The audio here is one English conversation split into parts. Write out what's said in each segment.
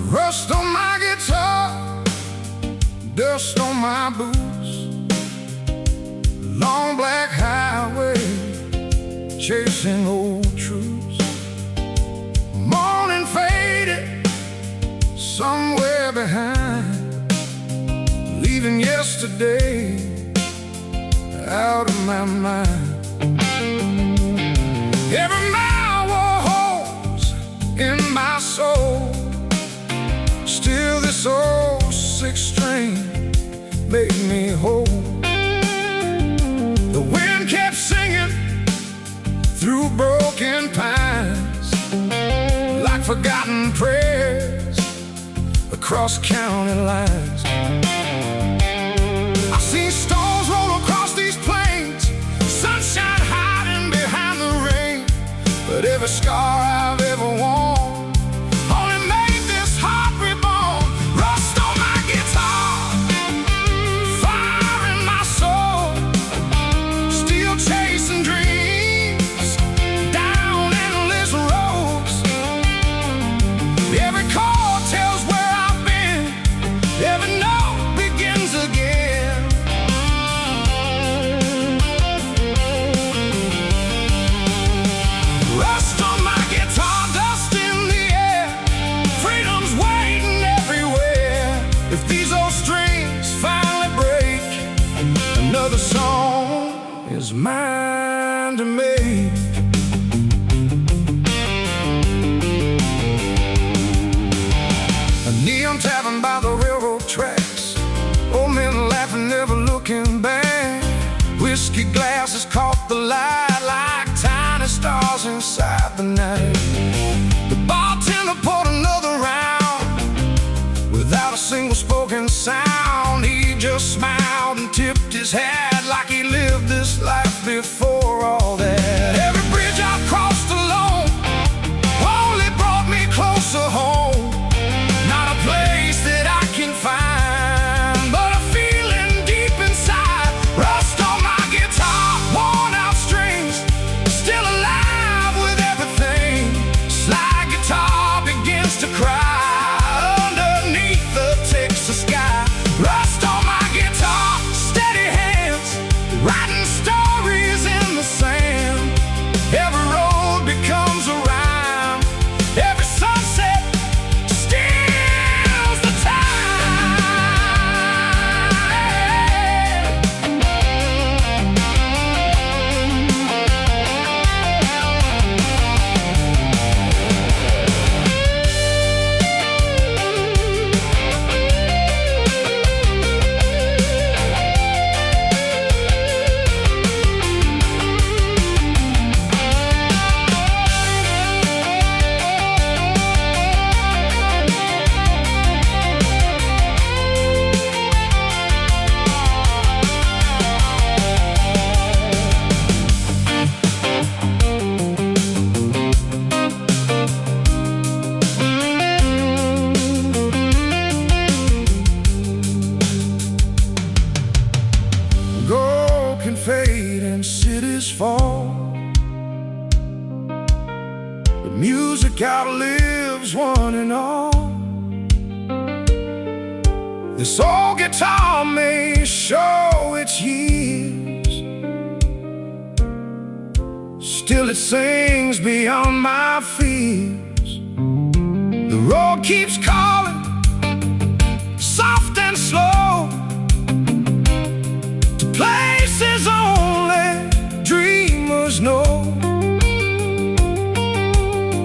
Rust on my guitar, dust on my boots, long black highway, chasing old troops. Morning faded, somewhere behind, leaving yesterday out of my mind. Every mile wore holes in my soul, still this old six-string made me whole. The wind kept singing through broken pines, like forgotten prayers across county lines. I've seen storms roll across these plains, sunshine hiding behind the rain, but every scar I've ever worn is mine to make. A neon tavern by the railroad tracks, old men laughing, never looking back. Whiskey glasses caught the light like tiny stars inside the night. The bartender poured another round without a single spoken sound. He just smiled and tipped his hat like he lived this life before all that. Every bridge I've crossed alone only brought me closer home. Not a place that I can find, but a feeling deep inside. Rust on my guitar, worn out strings, still alive with everything. Slide guitar begins to cry underneath the Texas sky. Rust on my guitar, steady hands, writing stories in the sand. Every road becomes a rhyme, every sunset steals the time. Gold can fade and cities fall, but music outlives one and all. This old guitar may show its years, still it sings beyond my fears. The road keeps calling, soft and slow, to places only dreamers know.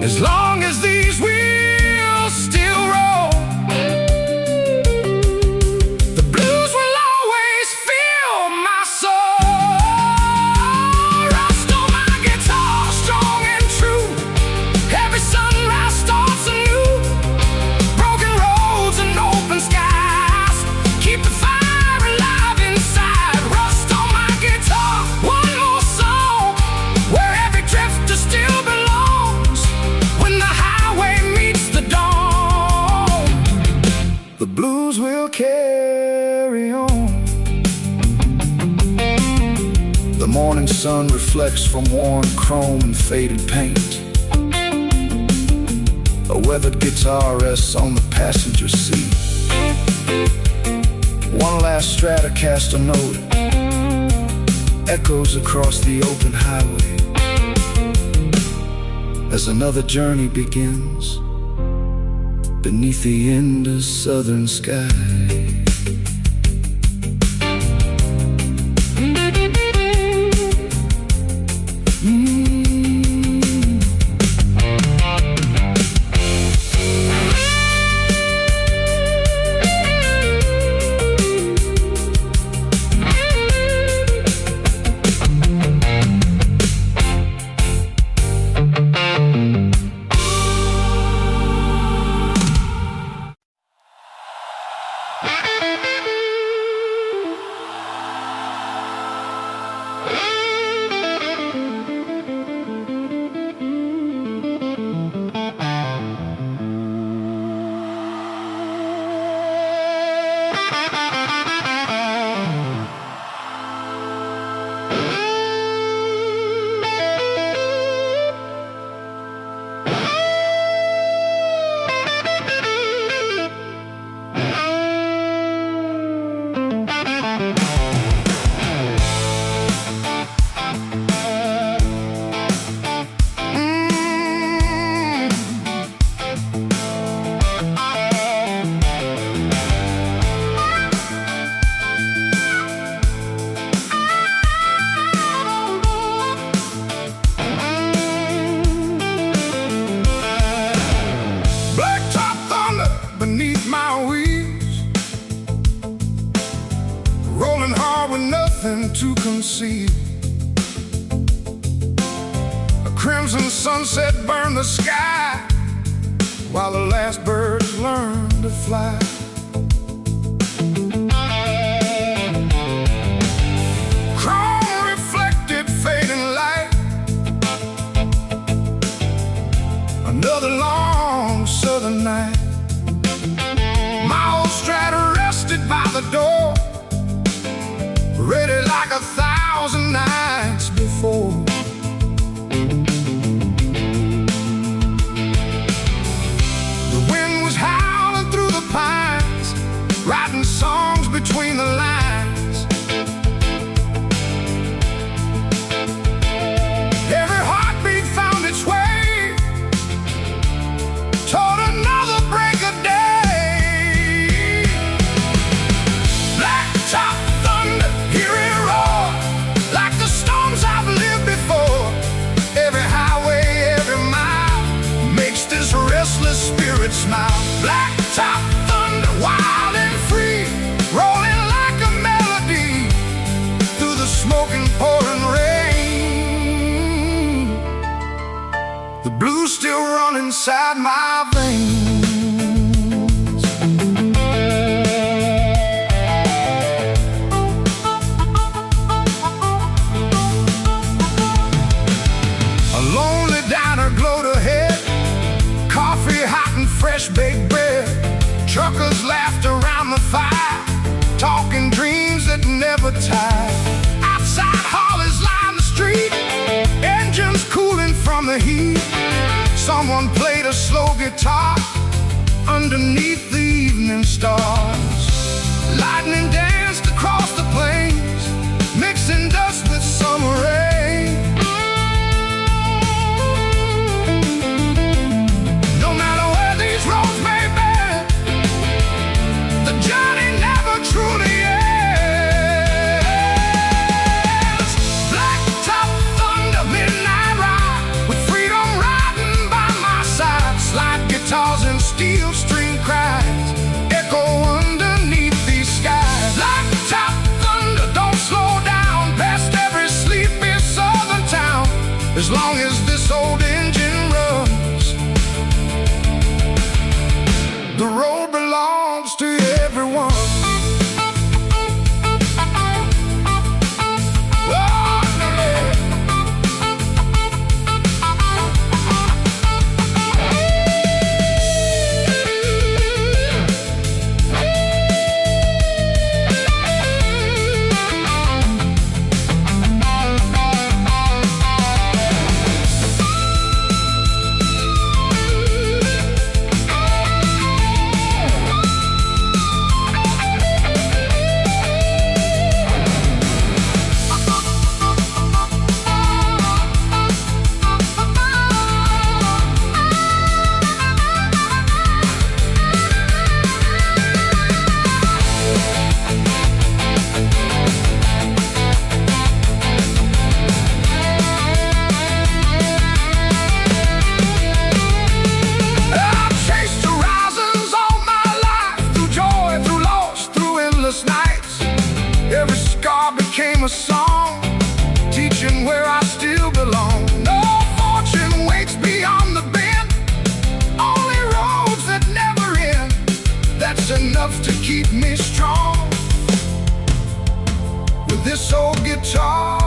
As long as these wheels still roll, the blues will always feel carry on. The morning sun reflects from worn chrome and faded paint. A weathered guitar rests on the passenger seat. One last Stratocaster note echoes across the open highway as another journey begins beneath the end of southern sky. Beneath my wheels, rolling hard with nothing to conceal. A crimson sunset burned the sky while the last birds learned to fly. Chrome reflected fading light. Another long southern night. My old Strata rested by the door, ready like 1,000 nights before. The wind was howling through the pines, writing songs between the lines. Every heartbeat found its way toward another break of day. Spirit smile, black top thunder, wild and free, rolling like a melody through the smoking pouring rain. The blues still run inside my veins. A lonely diner glowed ahead, coffee hot and fresh baked bread. Truckers laughed around the fire, talking dreams that never tire. Outside haulers lined the street, engines cooling from the heat. Someone played a slow guitar underneath the evening stars. Lightning danced across the plains, mixing dust with summer rain. Truly is. Black top thunder, midnight ride, with freedom riding by my side. Slide guitars and steel string cries echo underneath these skies. Black top thunder, don't slow down past every sleepy southern town. As long as this old engine runs, the road belongs to everyone. became a song, teaching where I still belong. No fortune waits beyond the bend, only roads that never end. That's enough to keep me strong. With this old guitar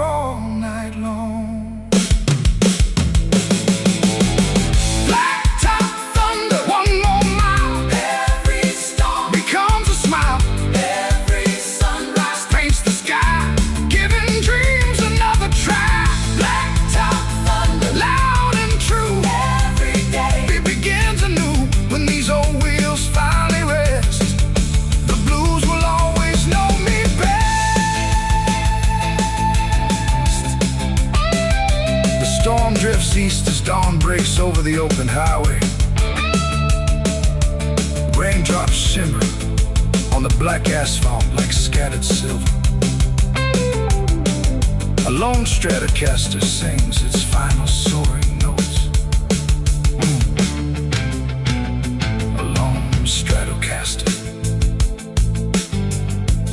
all night long. Blacktop thunder, one more mile. Every storm becomes a smile. Every sunrise paints the sky, giving dreams another try. Blacktop thunder, loud and true. Every day it begins anew. When these old wheels finally rest, the blues will always know me best. The storm drifts east as dawn breaks over the open highway. Raindrops shimmer on the black asphalt like scattered silver. A lone Stratocaster sings its final soaring notes. A lone Stratocaster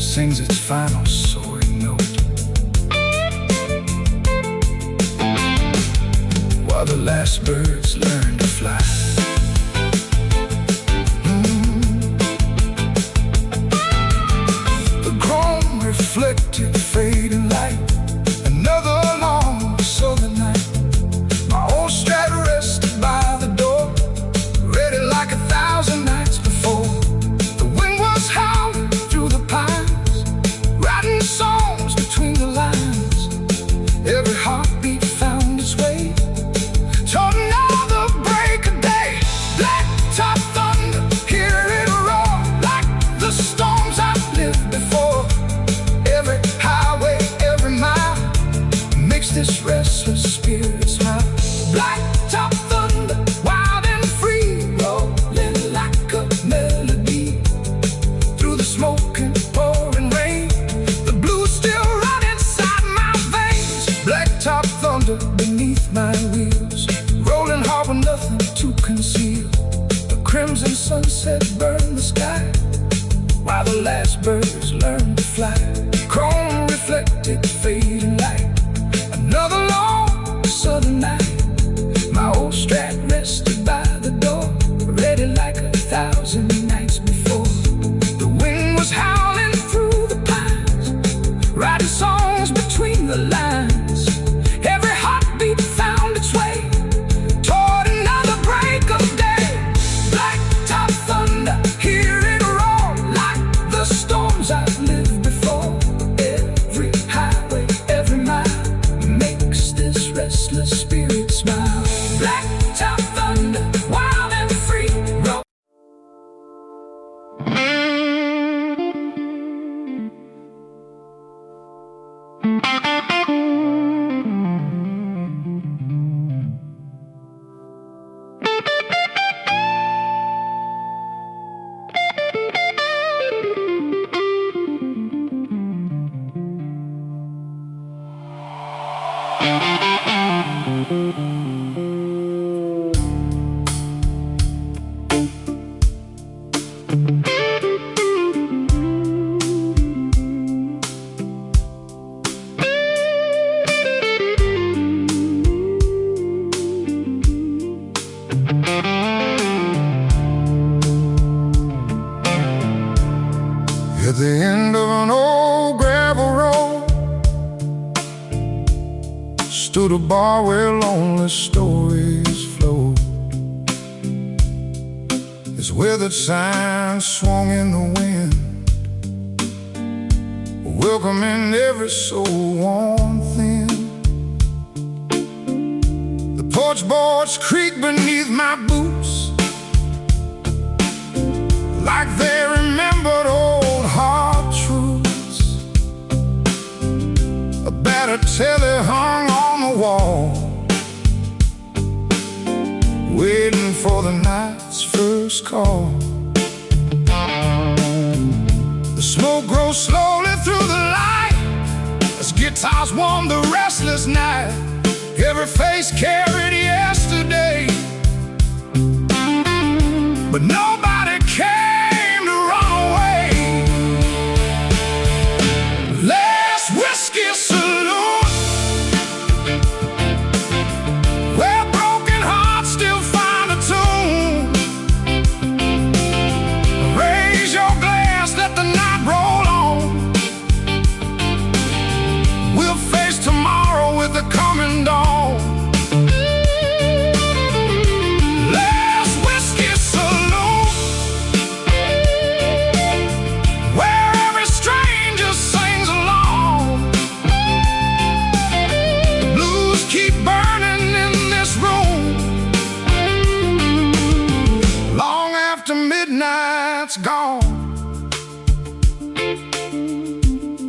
sings its final soaring note, while the last birds learn to fly. The chrome reflected fading light, another long southern night. My old Strat rested by the door, ready like 1,000 nights before. The wind was howling through the pines, writing songs between the lines. Every heartbeat found its way toward another break of day. Blacktop thunder, hear it roar like the storms I've lived before. Every highway, every mile makes this restless spirit smile. Blacktop thunder, wild and free, rolling like a melody through the smoke and pouring rain. The blues still run inside my veins. Blacktop thunder beneath my wheels, rolling hard with nothing to conceal. The crimson sunset burned the sky, while the last birds learn to fly. Chrome reflected fading light, another long southern night. My old Strat rested by the door, ready like 1,000 nights before. The wind was howling through the pines, writing songs between the lines. Every heartbeat found its way toward another break of day. Blacktop thunder, hear it roar like the storms I've lived before. Every highway, every mile makes this restless spirit smile. Blacktop thunder, wild and free, roll. At the end of an old gravel road stood a bar where lonely stories flowed. His withered sign swung in the wind, welcoming every soul worn thin. The porch boards creak beneath my boots like they remembered old hard truths. A battered telly hung on the wall, waiting for the night's first call. The smoke grows slowly through the light as guitars warm the restless night. Every face carried yesterday, but nobody came to run away.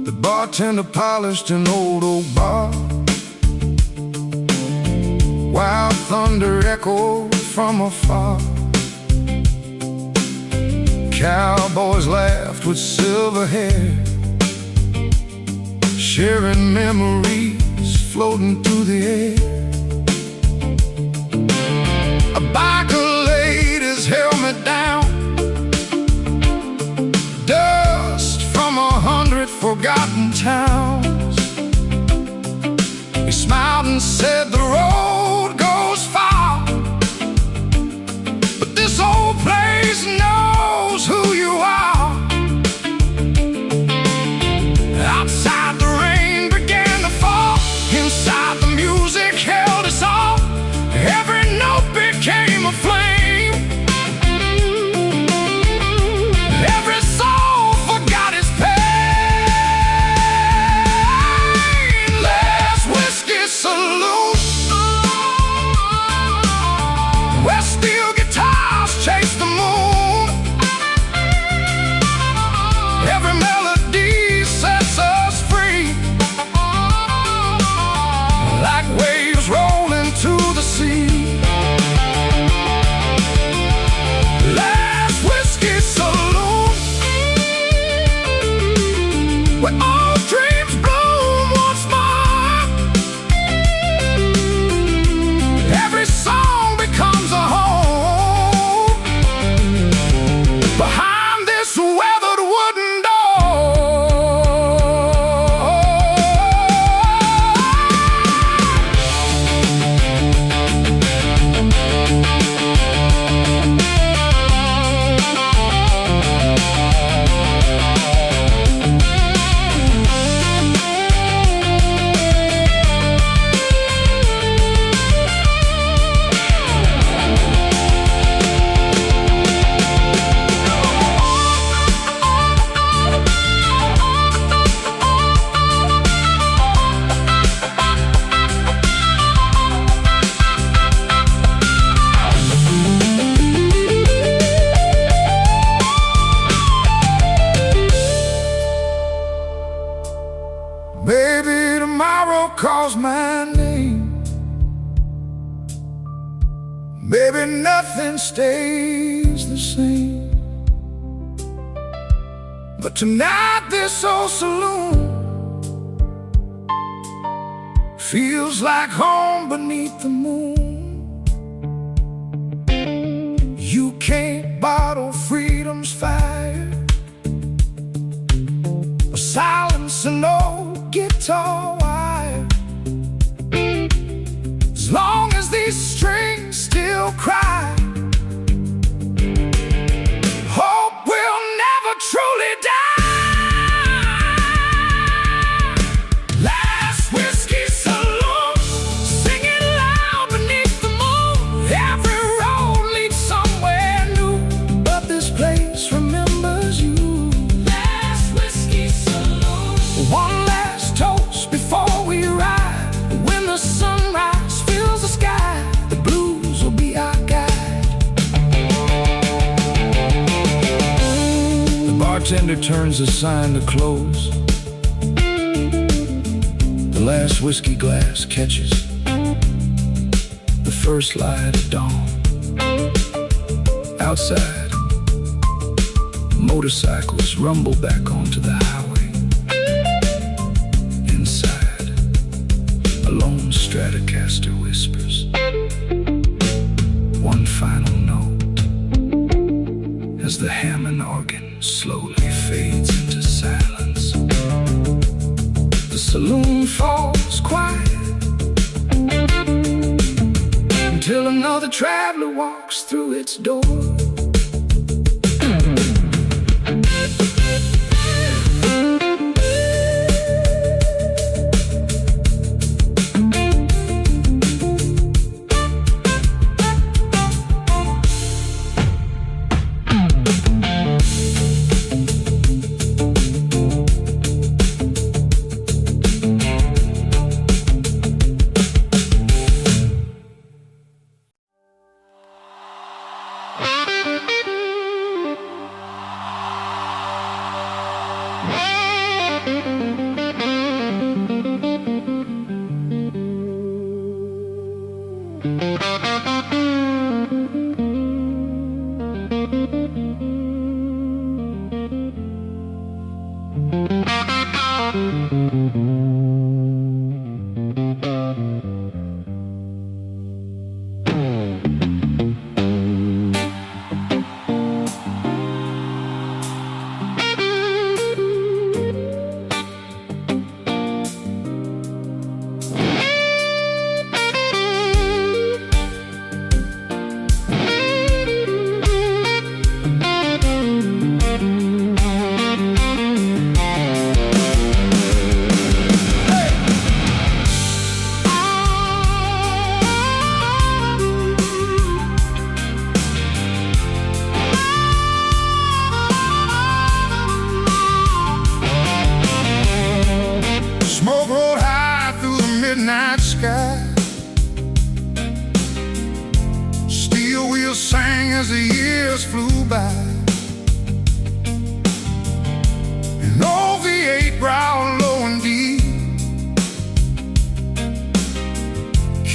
The bartender polished an old oak bar. Wild thunder echoed from afar. Cowboys laughed with silver hair, sharing memories floating through the air. A biker laid his helmet down, dust from 100 forgotten towns. He smiled and said, "The road goes far, but this old place knows who you are." Outside the rain began to fall, inside the music held us all. Every note became a flame, every soul forgot his pain. Last whiskey saloon, where steel guitars chase the moon. Every melody sets us free, like waves rolling to the sea. Last whiskey saloon, where all dreams bloom once more. Every song becomes a home behind this weathered wooden Baby, tomorrow calls my name. Baby, nothing stays the same. But tonight this old saloon feels like home beneath the moon. You can't bottle freedom's fire, or silence an old guitar wire. As long as these strings still cry, hope will never truly die. Last whiskey saloon, singing loud beneath the moon. Every road leads somewhere new, but this place remembers you. Last whiskey saloon, one last toast before we arrive. When the sunrise fills the sky, the blues will be our guide. The bartender turns the sign to close. The last whiskey glass catches the first light of dawn. Outside, motorcycles rumble back onto the highway. Inside, a lone Stratocaster whispers one final note as the Hammond organ slowly fades into silence. The saloon falls quiet until another traveler walks through its door.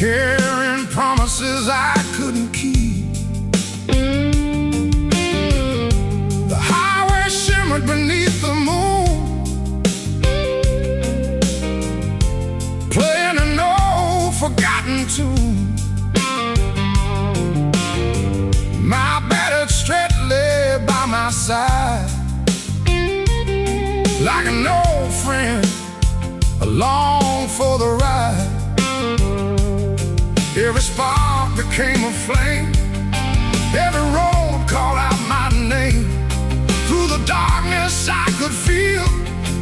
carrying promises I couldn't keep. The highway shimmered beneath the moon, playing an old forgotten tune. My battered Strat lay by my side, like an old friend along for the ride. Every spark became a flame, every road called out my name. Through the darkness I could feel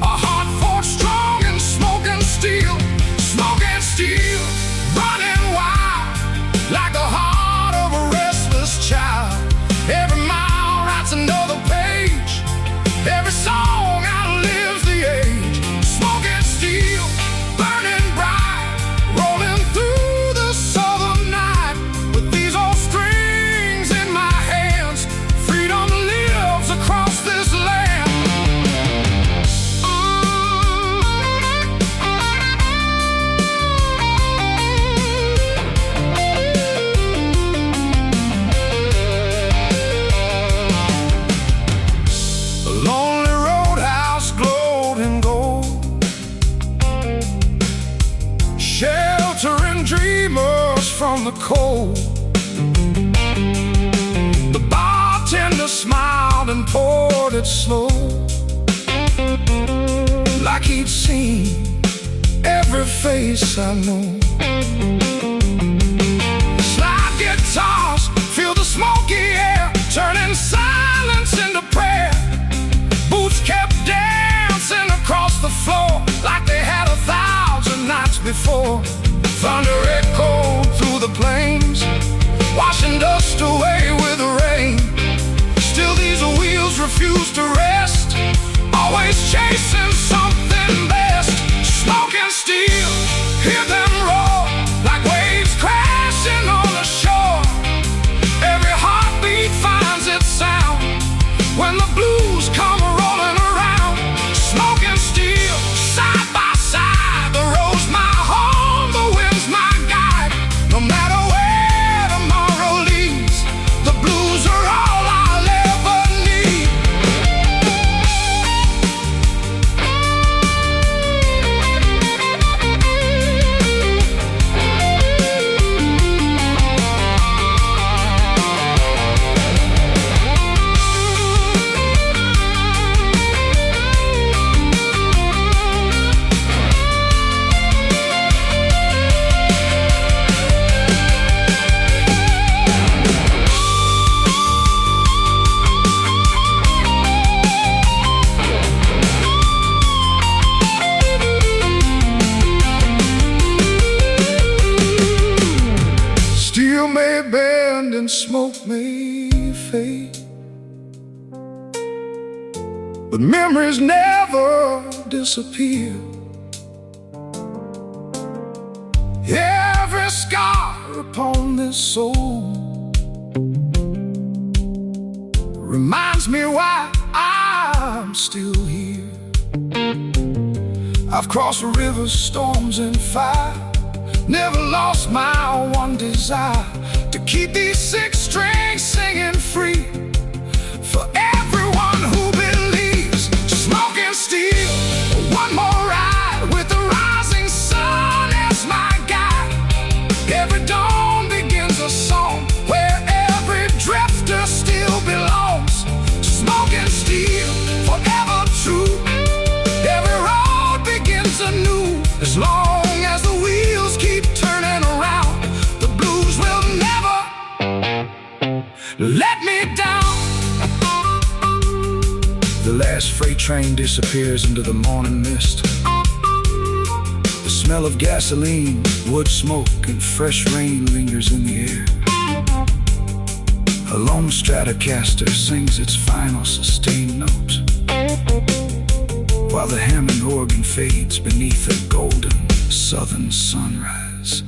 a heart forged strong in smoke and steel. Smoke and steel, running wild like the heart of a restless child. Every mile writes another page, every song outlives the age. Smoke and steel, burning bright, rolling through the southern night. With these old strings in my hands, freedom lives across this land. A lonely roadhouse glowed in gold, sheltering dreamers from the cold. The bartender smiled and poured it slow, like he'd seen every face I know. Slide guitars fill the smoky air, turning silence into prayer. Boots kept dancing across the floor like they had 1,000 nights before. Thunder echoed through the plains, washing dust away with the rain. Still these wheels refuse to rest, always chasing something best. Smoke and steel, hear them roar like waves crashing on the shore. Every heartbeat finds its sound when the blues come rolling around. Smoke and steel, side by side, the road's my home, the wind's my guide. No matter where tomorrow leads, the blues are all I'll ever need. Steel may bend and smoke may fade, but memories never disappear. Every scar upon this soul reminds me why I'm still here. I've crossed rivers, storms, and fire, never lost my one desire to keep these 6 strings singing free for everyone who believes. Smoke and steel, one more ride with the rising sun as my guide. Every dawn begins a song where every drifter still belongs. Smoke and steel, forever true. Every road begins anew. As long as the wheels keep turning around, the blues will never let me down. The last freight train disappears into the morning mist. The smell of gasoline, wood smoke, and fresh rain lingers in the air. A lone Stratocaster sings its final sustained note, while the Hammond organ fades beneath a golden southern sunrise.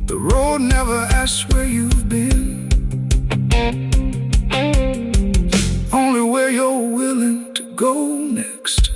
The road never asks where you've been, only where you're willing to go next.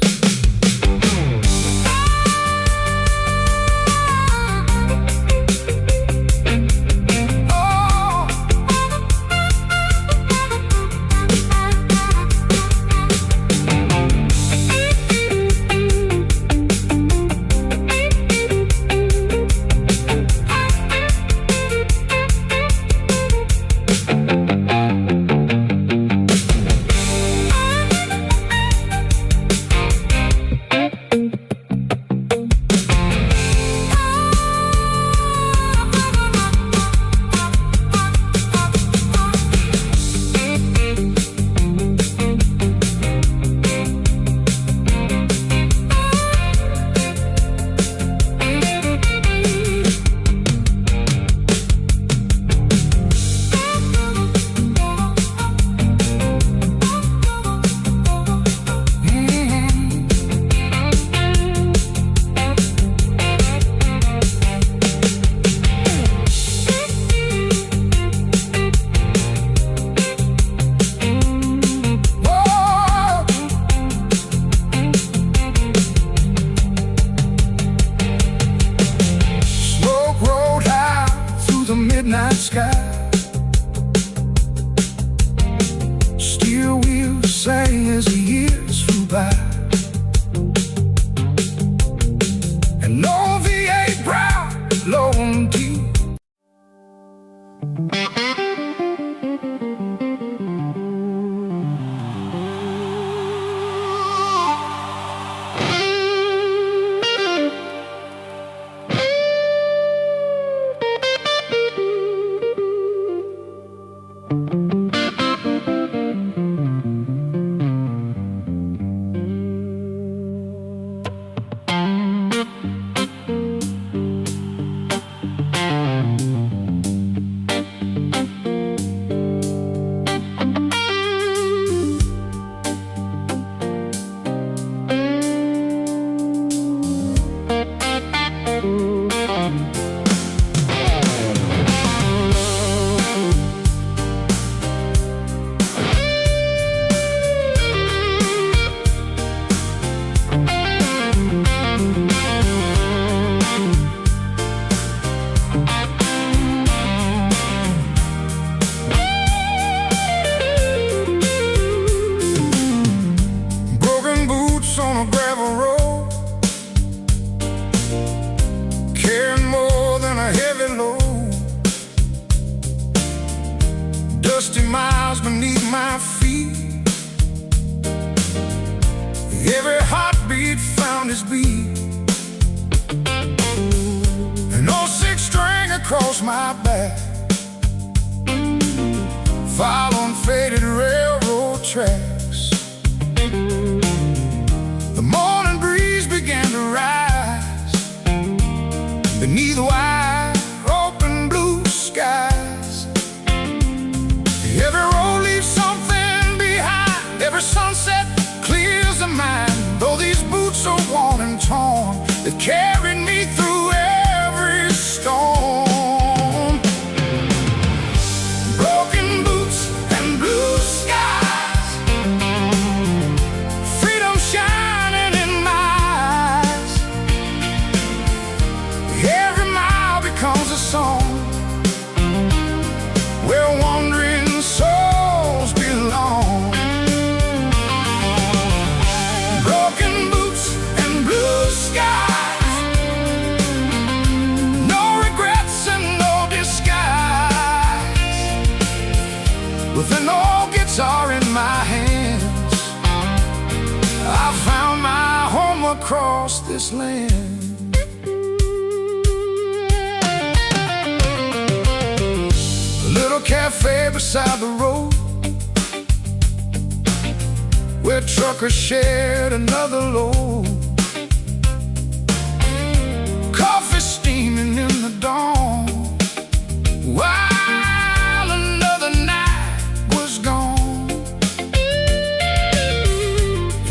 Every heartbeat found its beat. An old six string across my back, following faded railroad tracks. The morning breeze began to rise beneath wide open blue skies. Every road leaves something behind. Every sunset clears the mind. Though these boots are worn and torn, they've carried me through every storm. Broken boots and blue skies, freedom shining in my eyes. Every mile becomes a song where wandering souls belong. Broken boots and blue skies, no regrets and no disguise. With an old guitar in my hands, I found my home across this land. A little cafe beside the road, where truckers shared another load. Coffee steaming in the dawn, while another night was gone.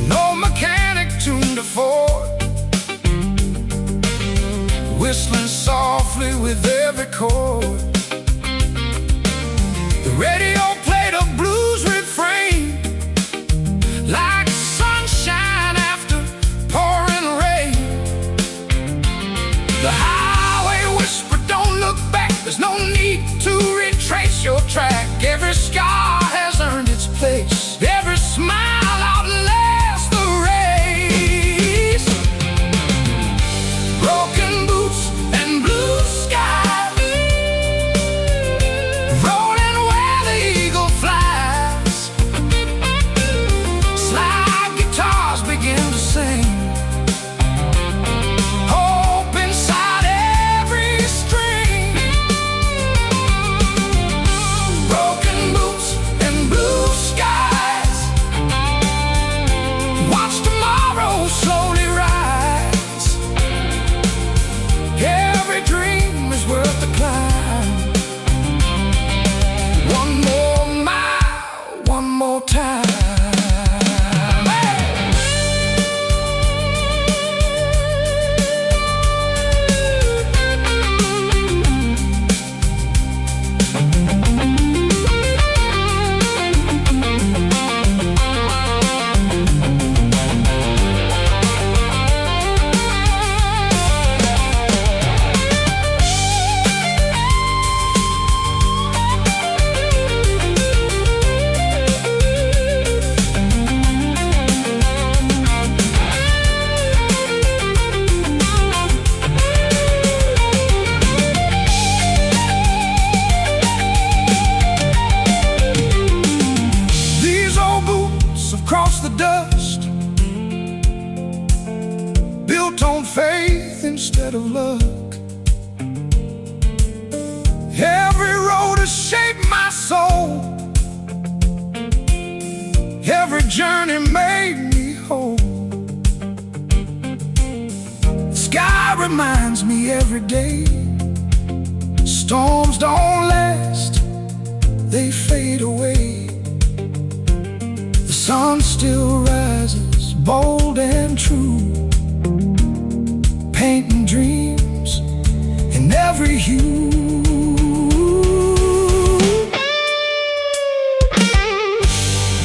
No mechanic tuned a Ford, whistling softly with every chord. The radio played a blues refrain, like sunshine after pouring rain. The highway whispered, don't look back, there's no need to retrace your track. Every scar has earned its place, every smile outlasts the race. Broken boots and blue skies, rolling where the eagle flies. Slide guitars begin to sing, hope inside every string. Broken boots and blue skies, watch tomorrow slowly rise. Every dream is worth the climb. One more mile, one more time. These old boots have crossed the dust, built on faith instead of luck. Every road has shaped my soul, every journey made me whole. The sky reminds me every day, storms don't last, they fade away. The sun still rises, bold and true, painting dreams in every hue.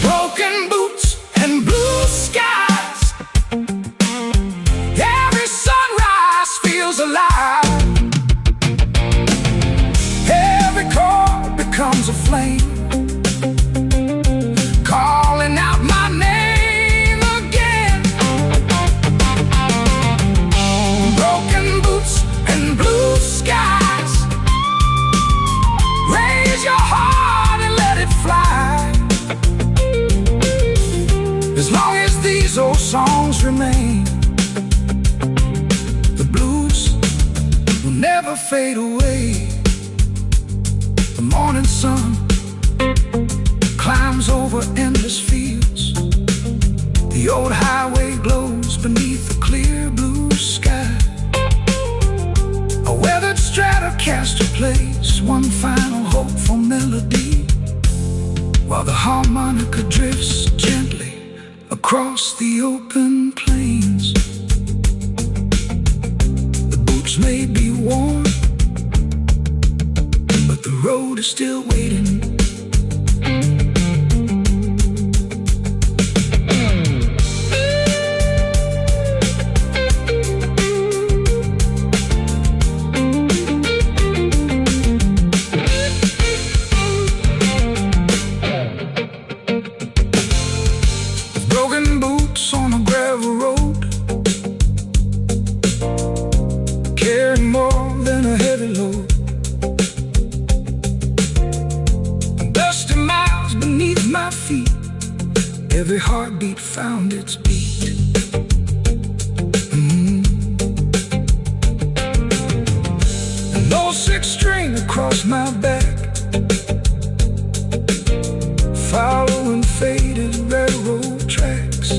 Broken boots and blue skies, every sunrise feels alive. Every chord becomes a flame, calling out my name again. Broken boots and blue skies, raise your heart and let it fly. As long as these old songs remain. The blues will never fade away. The morning sun climbs over endless fields. The old highway glows beneath the clear blue sky. A weathered Stratocaster plays one final hopeful melody, while the harmonica drifts gently across the open plains. The boots may be worn, but the road is still waiting. Broken boots on a gravel road, carrying more than a heavy load. Dusty miles beneath my feet, every heartbeat found its beat. An old six-string across my back, following faded railroad tracks.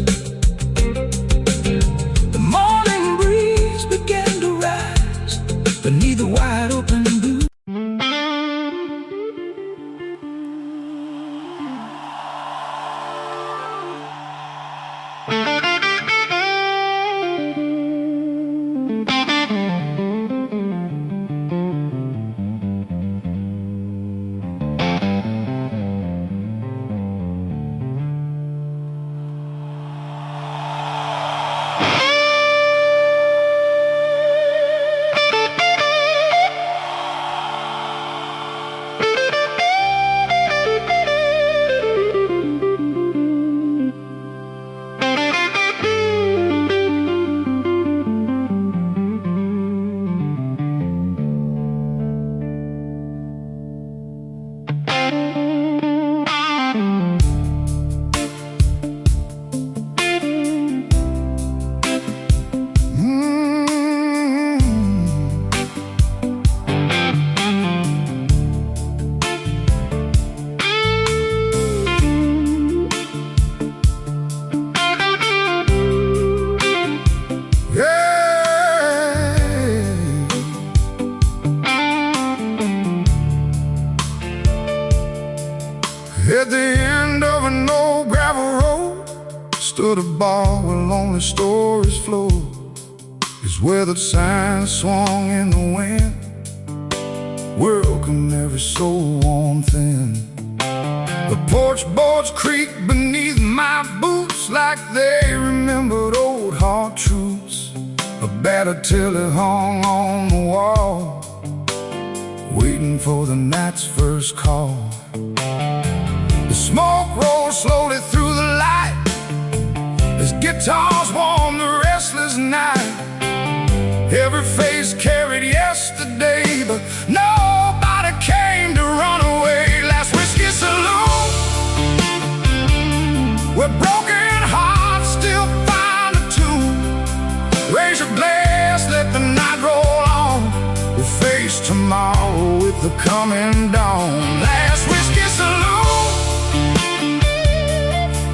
The morning breeze began to rise beneath the wide open blue. At the end of an old gravel road stood a bar where lonely stories flow. His weathered sign swung in the wind, welcome every soul worn thin. The porch boards creaked beneath my boots like they remembered old hard truths. A battered tiller hung on the wall, waiting for the night's first call. The smoke rolled slowly through the light as guitars warmed the restless night. Every face carried yesterday, but nobody came to run away. Last whiskey saloon, where broken hearts still find a tune. Raise your glass, let the night roll on. We'll face tomorrow with the coming dawn. Last whiskey saloon,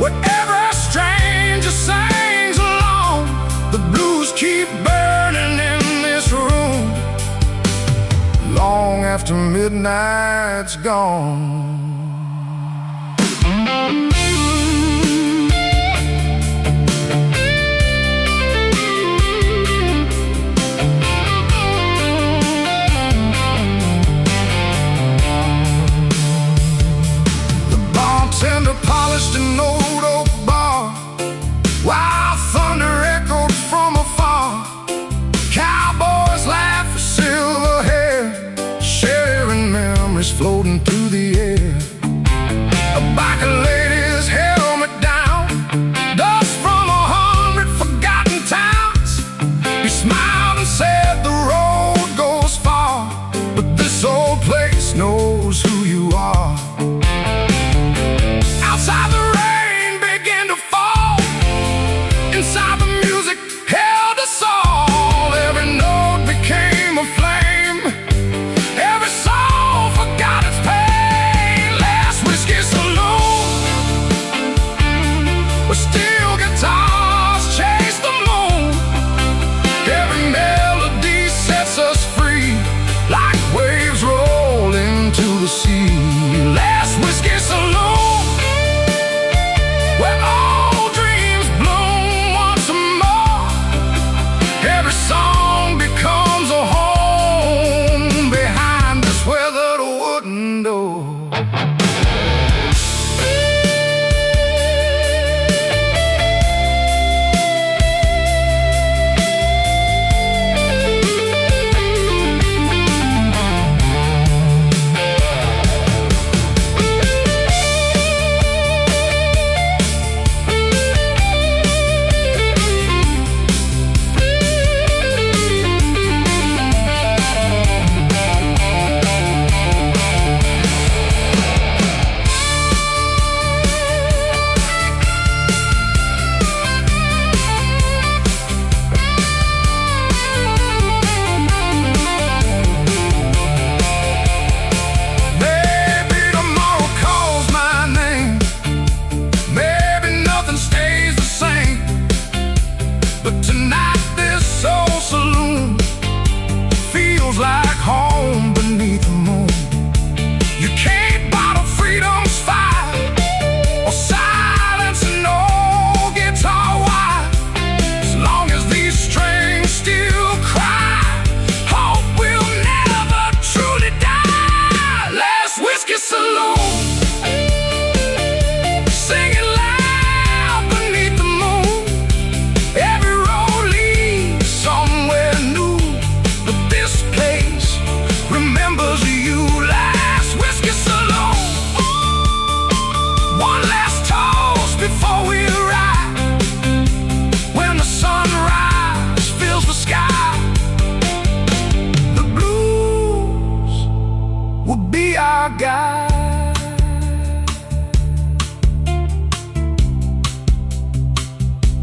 where every stranger sings along. The blues keep burning in this room long after midnight's gone. The bartender polished an old oak bar, while thunder echoed from afar. Cowboys laugh for silver hair, sharing memories floating through the air.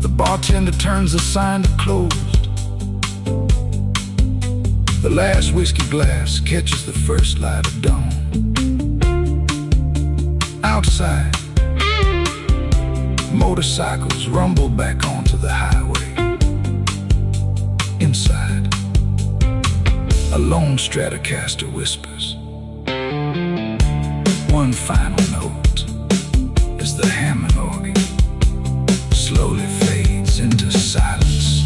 The bartender turns the sign to closed. The last whiskey glass catches the first light of dawn. Outside, motorcycles rumble back onto the highway. Inside, a lone Stratocaster whispers. One final note as the Hammond organ slowly fades into silence.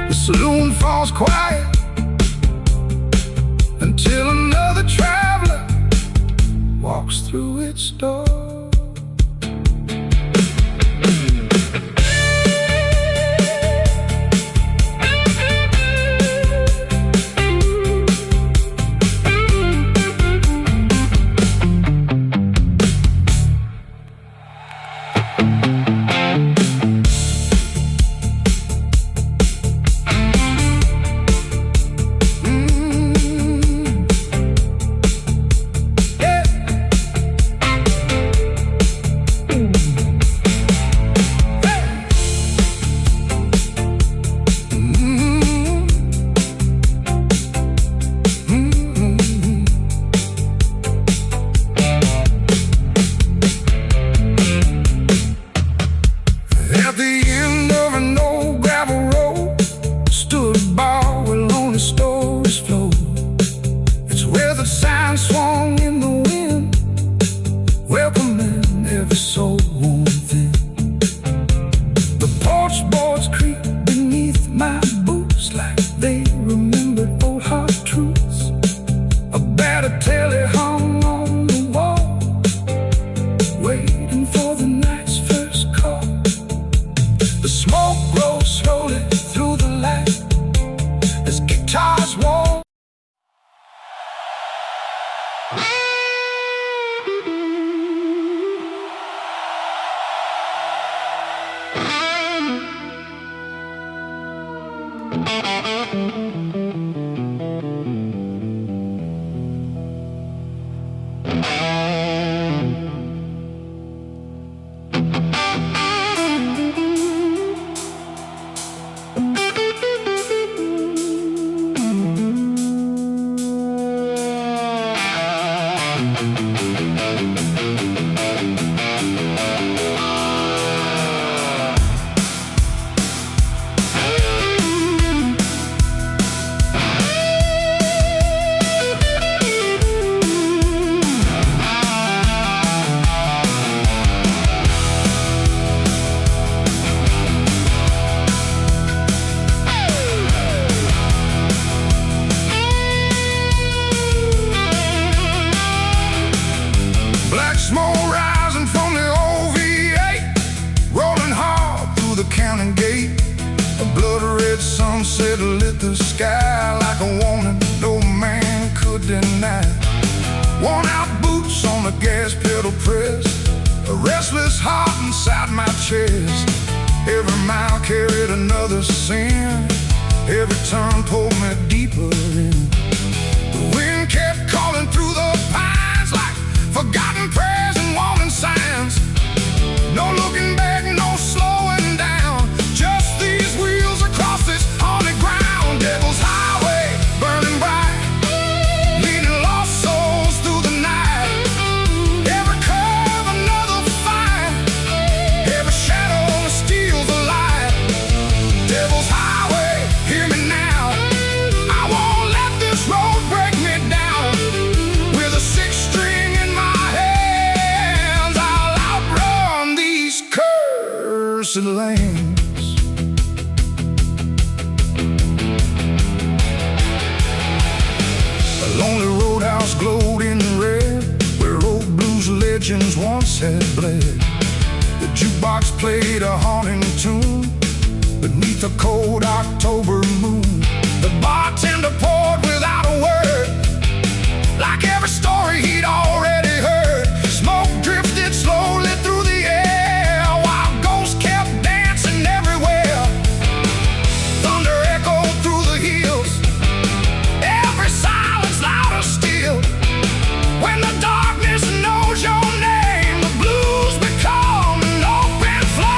The saloon falls quiet until another traveler walks through its door. At the end of an old gravel road stood a bar where lonely stories flow. It's where the sign swung in the wind, welcoming every soul within. The porch boards creak beneath my boots like they remembered old hard truths. A battered telly hung on the wall, waiting for the night's first call. The smoke rolls slowly through the light as guitars warm. Smoke rising from the old V8, rolling hard through the county gate. A blood-red sunset lit the sky like a warning no man could deny. Worn-out boots on the gas pedal press, a restless heart inside my chest. Every mile carried another sin, every turn pulled me deeper in. The wind kept calling through the pines like forgotten prayers and warning signs. No looking back, no slowing down, just these wheels across this haunted ground. Devil's highway burning bright, leading lost souls through the night. Every curve another fight, every shadow steals a light. Devil's highway, hear me now, I won't let this road break me down. With a six string in my hands, I'll outrun these cursed lanes. A lonely roadhouse glowed in red, where old blues legends once had bled. The jukebox played a haunting tune beneath a cold October moon. The bartender poured without a word, like every story he'd already heard. Smoke drifted slowly through the air, while ghosts kept dancing everywhere. Thunder echoed through the hills, every silence louder still. When the darkness knows your name, the blues become an open floor.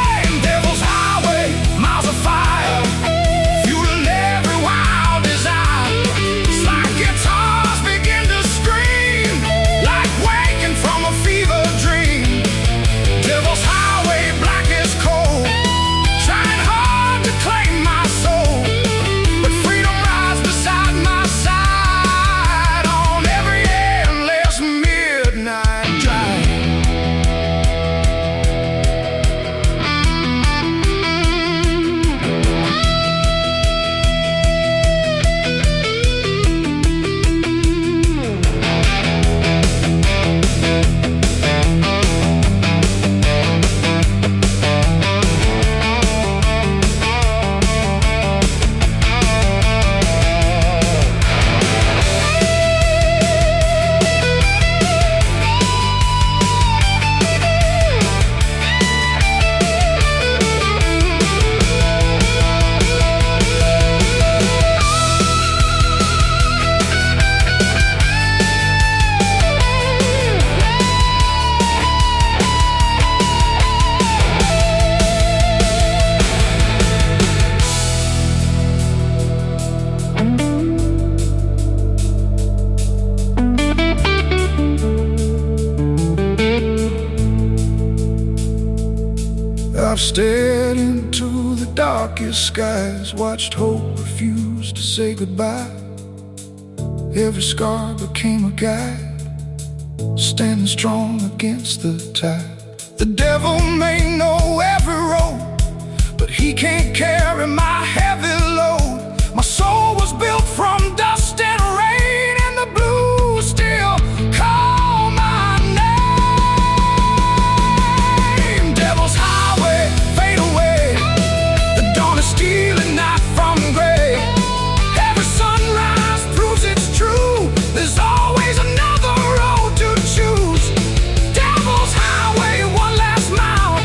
I've stared into the darkest skies, watched hope refuse to say goodbye. Every scar became a guide, standing strong against the tide. The devil may know every road, but he can't carry my heavy load. My soul was built from dust and rain, and the blues still call my name. Devil's highway, fade away. The dawn is stealing night from gray. Every sunrise proves it's true. There's always another road to choose. Devil's highway, one last mile.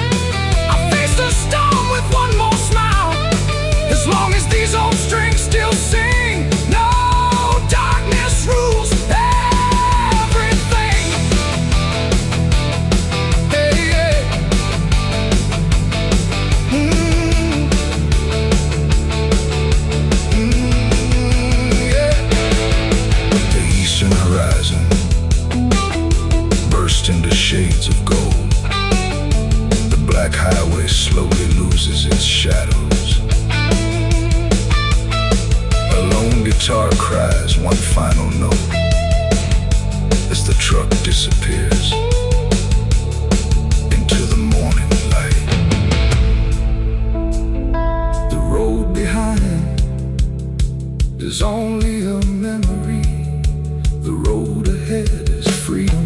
I face the storm with one more smile. As long as these old strings still sing, no darkness rules everything. Hey, yeah. Yeah. The eastern horizon burst into shades of gold. The black highway slowly loses its shadows. A lone guitar cries one final note as the truck disappears into the morning light. The road behind is only a memory. The road ahead is freedom.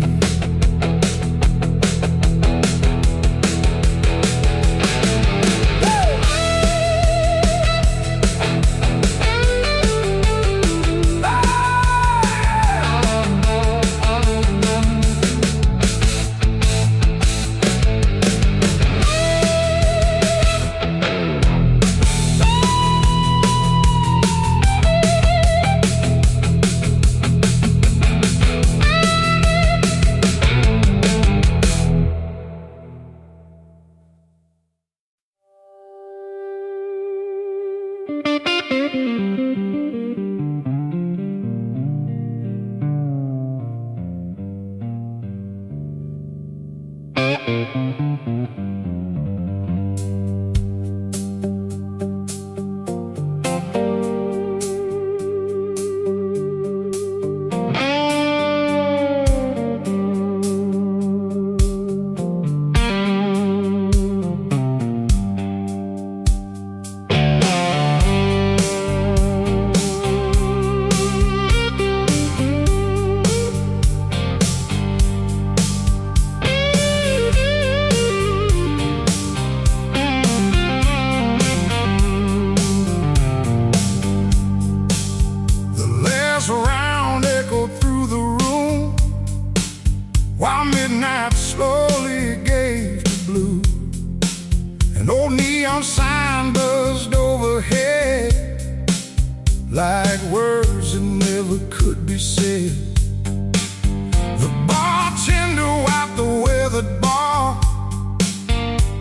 While midnight slowly gave to blue, an old neon sign buzzed overhead like words that never could be said. The bartender wiped the weathered bar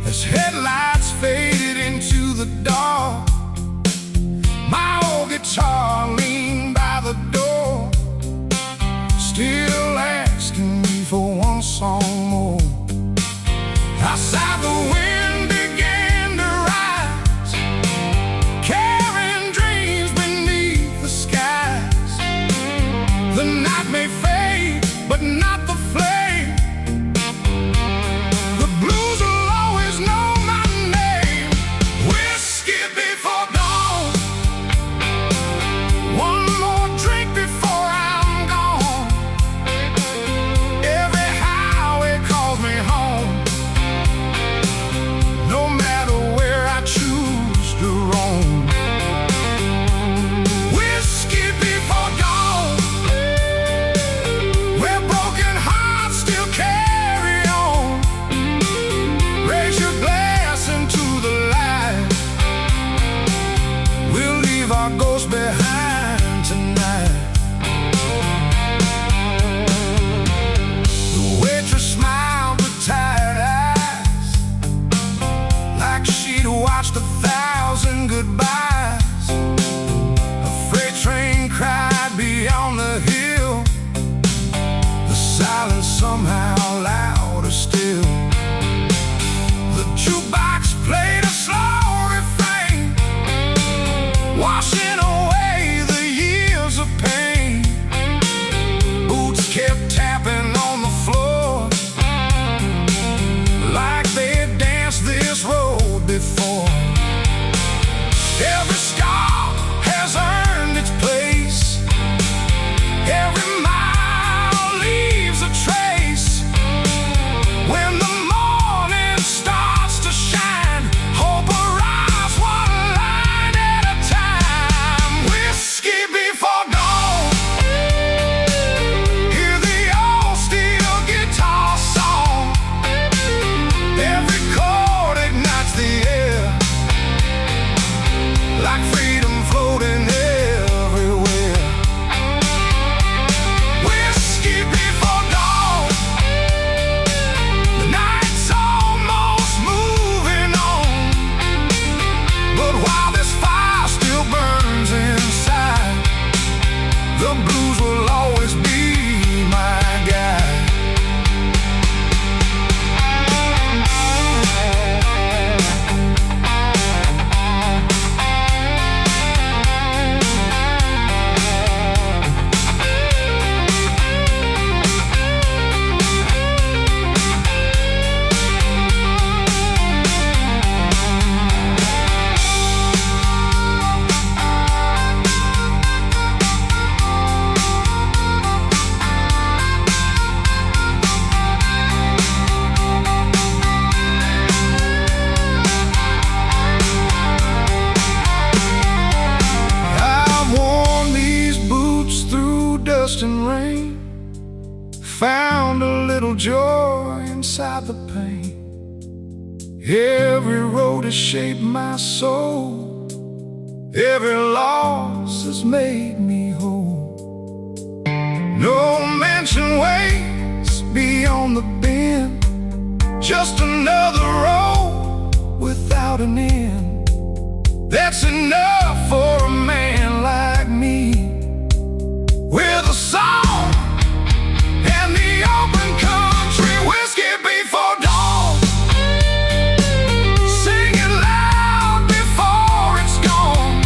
as headlights faded into the dark. My old guitar leaned by the door, still asking me for one song more. Outside the wind began to rise, carrying dreams beneath the skies. The night may fade, but not the flame. The blues will always know my name. Whiskey before dawn, one more drink before I'm gone. Every highway little joy inside the pain. Every road has shaped my soul. Every loss has made me whole. No mansion waits beyond the bend, just another road without an end. That's enough for a man like me, with a song and the open country whiskey before dawn. Sing it loud before it's gone.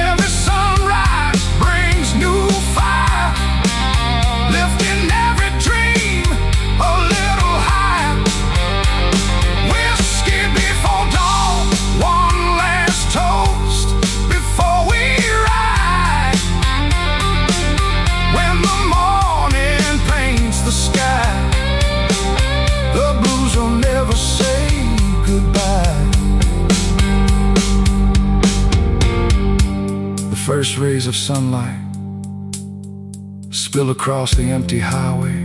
Every sunrise brings new fire, lifting every dream a little higher. Whiskey before dawn, one last toast before we ride. When the morning paints the sky, the blues will never say goodbye. The first rays of sunlight spill across the empty highway.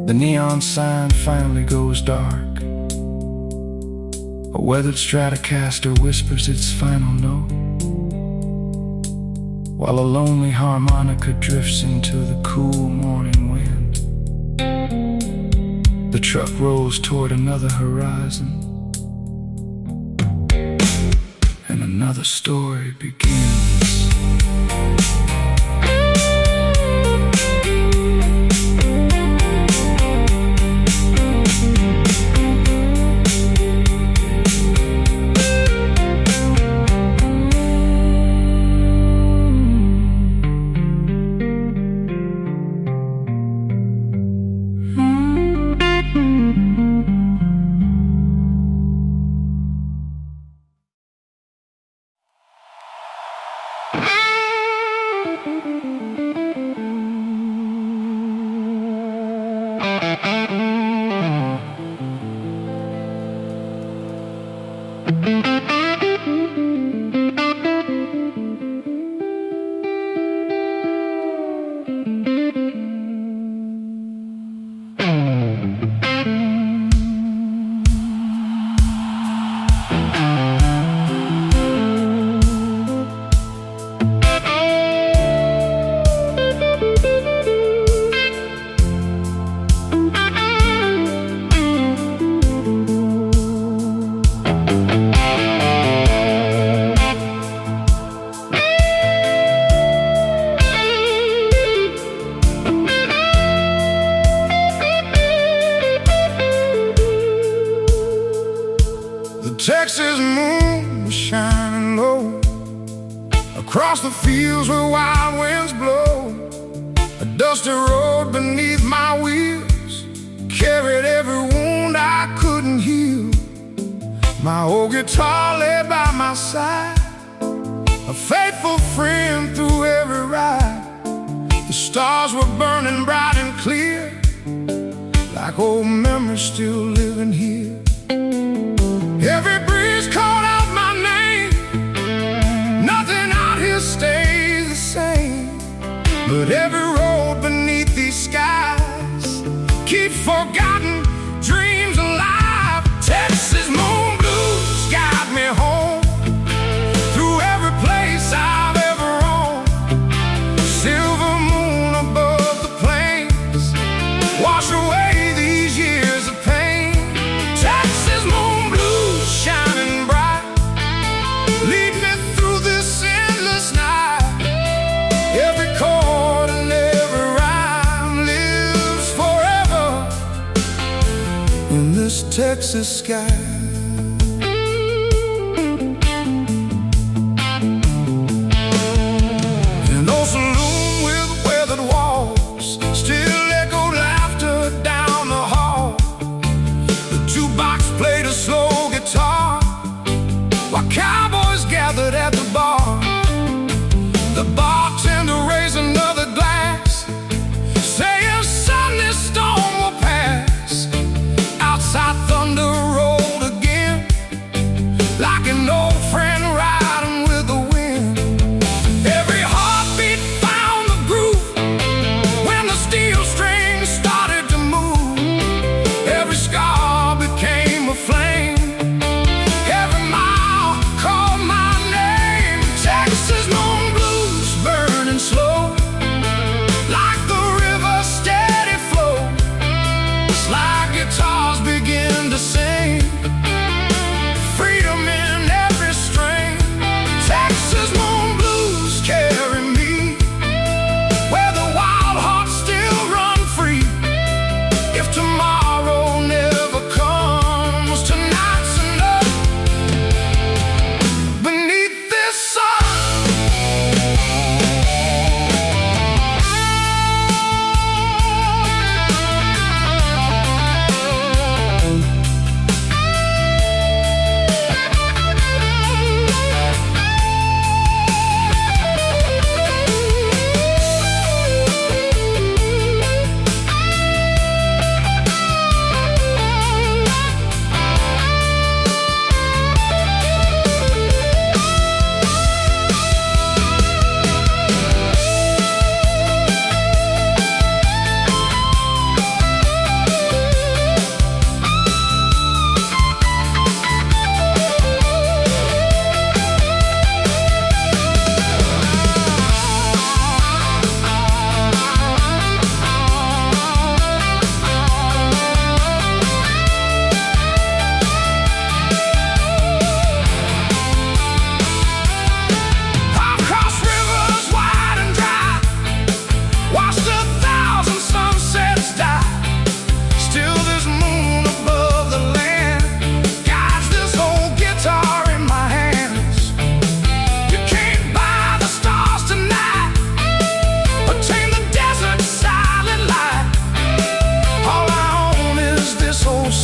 The neon sign finally goes dark. A weathered Stratocaster whispers its final note, while a lonely harmonica drifts into the cool morning wind. The truck rolls toward another horizon, and another story begins. Texas moon was shining low across the fields where wild winds blow. A dusty road beneath my wheels carried every wound I couldn't heal. My old guitar lay by my side, a faithful friend through every ride. The stars were burning bright and clear, like old memories still living here. Every breeze called out my name, nothing out here stays the same. But every road beneath these skies keeps forgotten dreams alive. Texas moon blues guide me home through every place I've ever roamed. Silver moon above the plains, wash away these years of pain. Texas moon blues shining bright, lead me through this endless night. Every chord and every rhyme lives forever in this Texas sky. An old saloon with weathered walls still echoed laughter down the hall. The jukebox played a slow guitar while cowboys gathered at the bar. The bartender raised another glass, saying, "Son, this storm will pass." Outside thunder rolled again.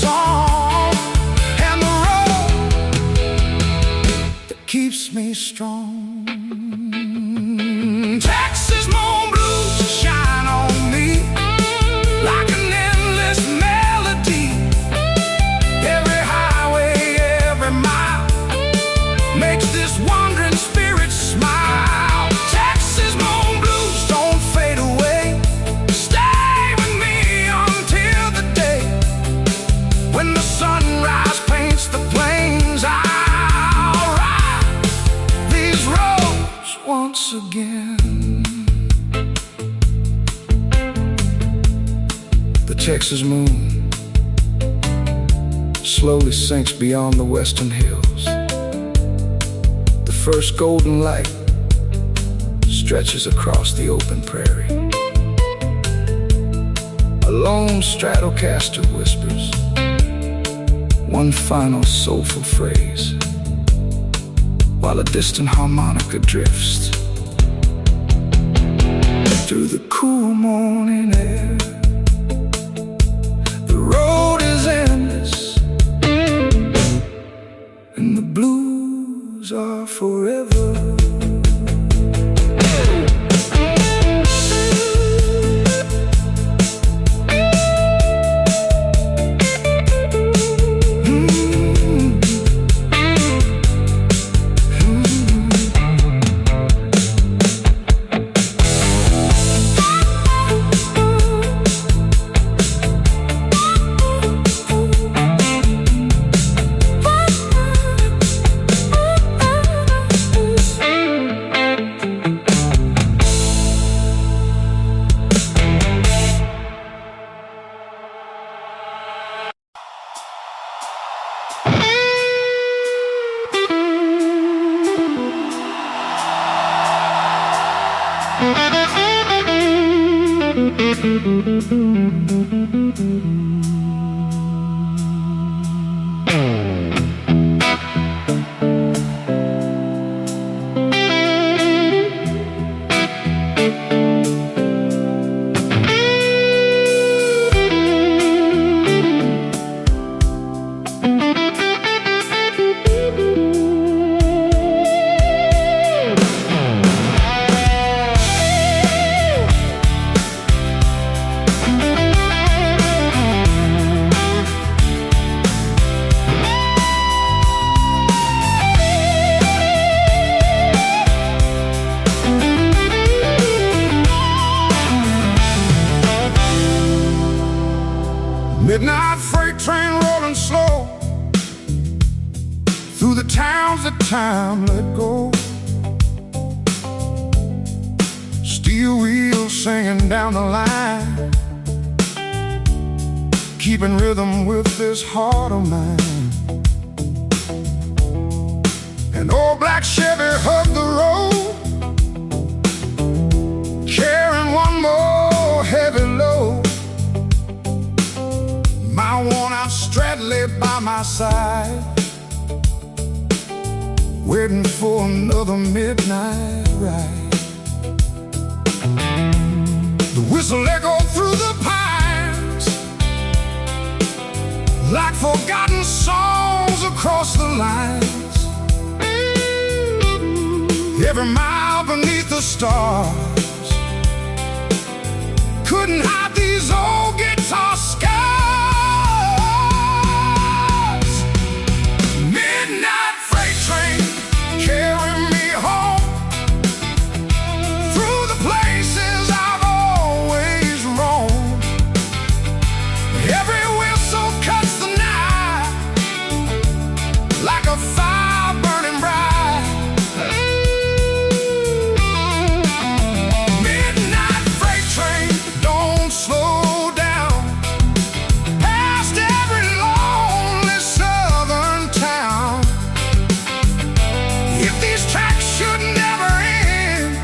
song and the road that keeps me strong. Texas moon blues shine on me like an endless melody. Every highway, every mile makes this wandering spirit smile. Texas moon blues don't fade away. Stay with me until the day when the sunrise paints the plains. I'll ride these roads once again. The Texas moon slowly sinks beyond the western hills. The first golden light stretches across the open prairie. A lone Stratocaster whispers one final soulful phrase, while a distant harmonica drifts through the cool morning air. The road is endless and the blues are forever. Midnight freight train rolling slow through the towns that time let go. Steel wheels singing down the line, keeping rhythm with this heart of mine. An old black Chevy hugged the road, carrying one more heavy load. My worn-out Strat lay by my side, waiting for another midnight ride. The whistle echoed through the pines like forgotten songs across the lines. Every mile beneath the stars couldn't hide these old guitar scars. Midnight freight train carrying me home through the places I've always roamed. Every whistle cuts the night like a fire burning bright. Midnight freight train, don't slow down past every lonely southern town. If these tracks should never end,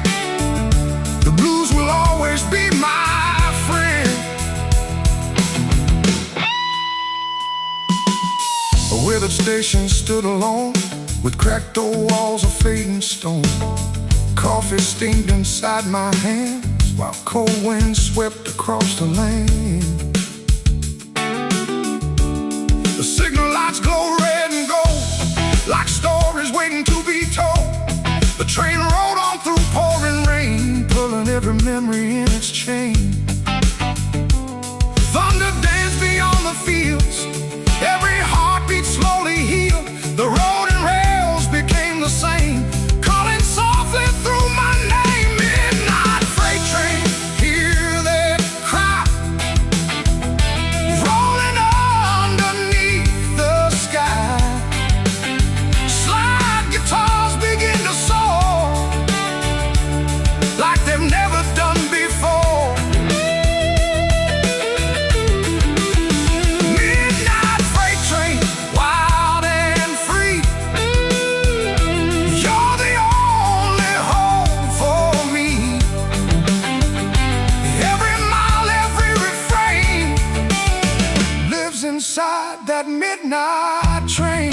the blues will always be my friend. A withered station stood alone, with cracked old walls of fading stone. Coffee steamed inside my hands while cold winds swept across the land. The signal lights glow red and gold, like stories waiting to be told. The train rode on through pouring rain, pulling every memory in its chain. Thunder danced beyond the fields, every heartbeat slowly healed. The road and rails became the same, calling softly through my name. Midnight freight train, hear that cry, rolling underneath the sky. Slide guitars begin to soar, like they've never done before. Midnight freight train, wild and free. You're the only home for me. Every mile, every refrain lives inside that midnight train.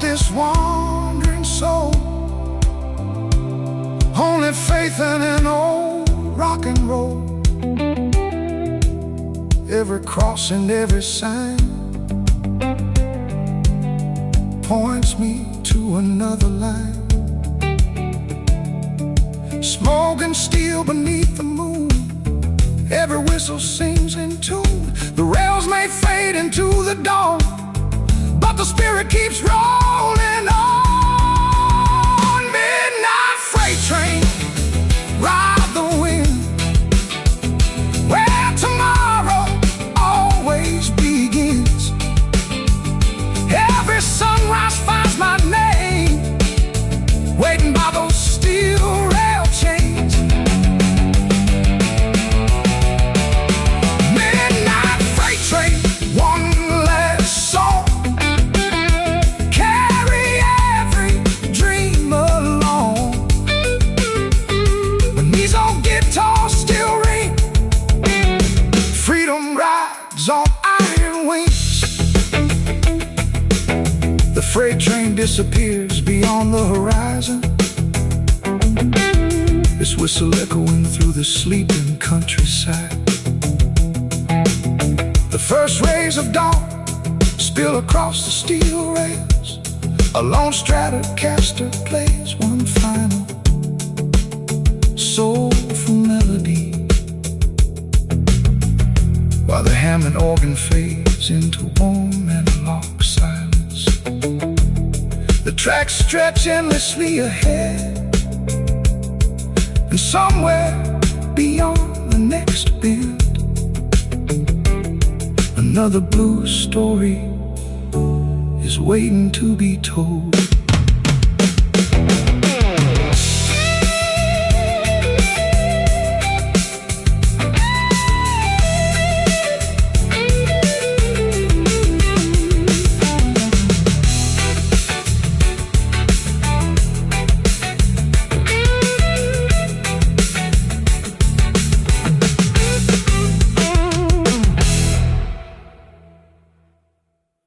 This wandering soul, only faith in an old rock and roll. Every cross and every sign points me to another line. Smoke and steel beneath the moon, every whistle sings in tune. The rails may fade into the dawn, but the spirit keeps rolling on. Midnight freight train, ride the wind, where tomorrow always begins. Every sunrise finds my name, waiting by those steel rail chains. Midnight freight train, one last song. On iron wings, the freight train disappears beyond the horizon. This whistle echoing through the sleeping countryside. The first rays of dawn spill across the steel rails. A lone Stratocaster plays one final soulful melody, while the Hammond organ fades into warm analog silence. The tracks stretch endlessly ahead, and somewhere beyond the next bend, another blue story is waiting to be told.